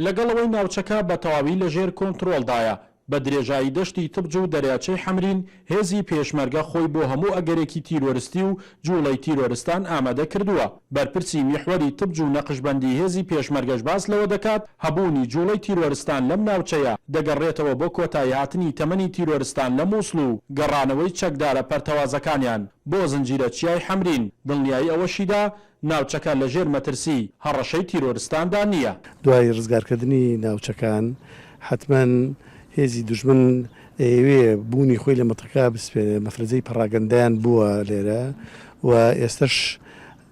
لەگەڵەوەی ناوچەکە بە تەواوی لەژێر کۆنتڕۆڵدایە. بە درێژایی دەشتی تبج و دەریاچەی حەمرین هێزی پێشمەرگە خۆی بۆ هەموو ئەگەرێکی تیرۆریستی و جوڵەی تیرۆریستان ئامادە کردووە. بەرپرسی میحوەری تبج و نەقشبەندی هێزی پێشمەرگەش باس لەوە دەکات هەبوونی جوڵەی تیرۆریستان لەم ناوچەیە دەگەڕێتەوە بۆ کۆتایی هاتنی تەمەنی تیرۆریستان لە مووسڵ و گەڕانەوەی چەکدارە پەرتەوازەکانیان بۆ زنجیرە چیای حەمرین. دڵنیایی ئەوەشیدا ناوچەکە لەژێر مەترسی هەڕەشەی تیرۆریستاندا نییە. دوای ڕزگارکردنی ناوچەکان حتمەن هێزی دوژمن ئەوێ بوونی خۆی لە مەتەکە بسپێنێ مەفرەزەی پەڕاگەندیان بووە لێرە و ئێستش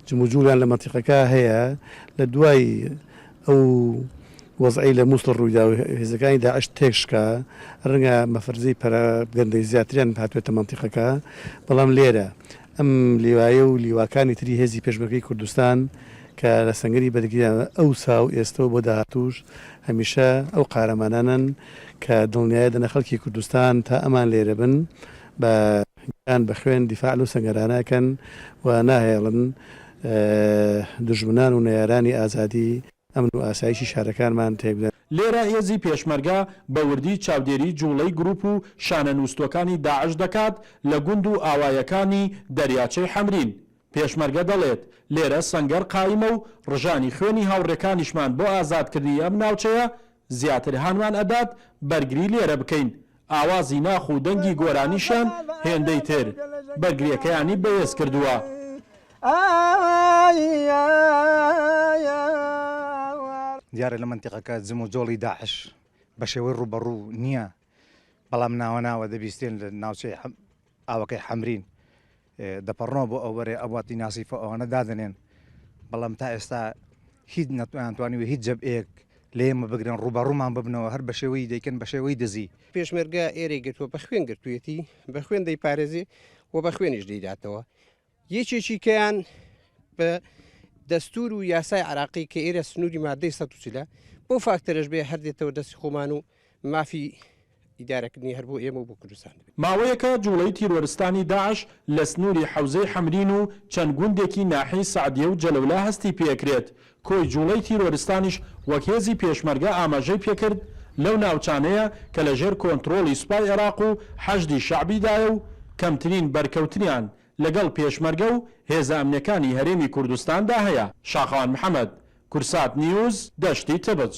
جموجولیان لە مەتیقەکە هەیە لە دوای ئەو وەزعی لە مووسڵ ڕوویدا و هێزەکانی داعش تێکشکە ڕەنگە مەفرەزەی پەراگەندەی زیاتریان هاتوێتە مەنتیقەکە بەڵام لێرە ئەم لیوایە و لیواکانی تری هێزی پێشمەرگەی کوردستان کە لە سەنگەری بەرگریان ئەو ساو ئێستەوە بۆ داهاتوش هەمیشە ئەو قارەمانانن کە دڵنیایە دەنە خەڵکی کوردستان تا ئەمان لێرە بن بەیان بە خوێن دیفاع و سەنگەرانەکەن و ناهێڵن دژمنان و نەیارانی ئازادی ئەمن و ئاسایشی شارەکانمان تێبدەن. لێرە هێزی پێشمەرگە بە وردی چاودێری جوڵەی گروپ و شانە نووسۆکانی داعش دەکات لە گوند و ئاوایەکانی دەریاچەی حەمرین. پێشمەرگە دەڵێت لێرە سەنگەر قایمە و ڕژانی خوێنی هاوڕێکانیشمان بۆ ئازادکردنی ئەم ناوچەیە زیاتر هانوان ئەدات بەرگری لێرە بکەین. ئاوازی ناخ و دەنگی گۆرانیشان هێندەی تر بەرگریەکەیانی بەهێز کردووە. دیارە لە منتیقەکە زم و جۆڵی داعش بە شێوەی ڕوبەڕوو نییە بەڵام ناوەناوە دەبیستێن لە ناوچەی ئاوەکەی حەمرین دەپەڕنەوە بۆ ئەوەرێ ئەوواتی ناسیفە ئەوانە دادنێن بەڵام تا ئێستا هیچ نەتوانیوە هیچ جەبئێک لێمە بگرن ڕوبەڕوومان ببنەوە هەر بە شێوەی دەیکەن بە شێوەی دزی. پێشمەرگە ئێرەی گرتووە بە خوێن گرتوویەتی بە خوێن دەیپارێزی و بە خوێنیش دەیداتەوە. یەکێکی کەیان بە دەستور و یاسای عراقی کە ئێرە سنووری مادەی ١40 بۆ فاکتەرش بێ هەردێتەوە دەستی خۆمان و مافی ئیدارەکردنی هەر بۆ ئێمە و بۆ کوردستان. ماوەیەکە جوڵەی تیرۆریستانی داعش لە سنووری حەوزەی حەمرین و چەند گوندێکی ناحەی سعدیە و جەلەولا هەستی پێکرێت. کۆی جوڵەی تیرۆریستانیش وەک هێزی پێشمەرگە ئاماژەی پێکرد لەو ناوچانەیە کە لەژێر کۆنتڕۆڵی سوپای عێراق و حەشدی شەعبیدایە و کەمترین بەرکەوتنیان لەگەڵ پێشمەرگە و هێزە ئەمنیەکانی هەرێمی کوردستاندا هەیە. شاخەوان محەممەد، کورسات نیوز، دەشتی تبج.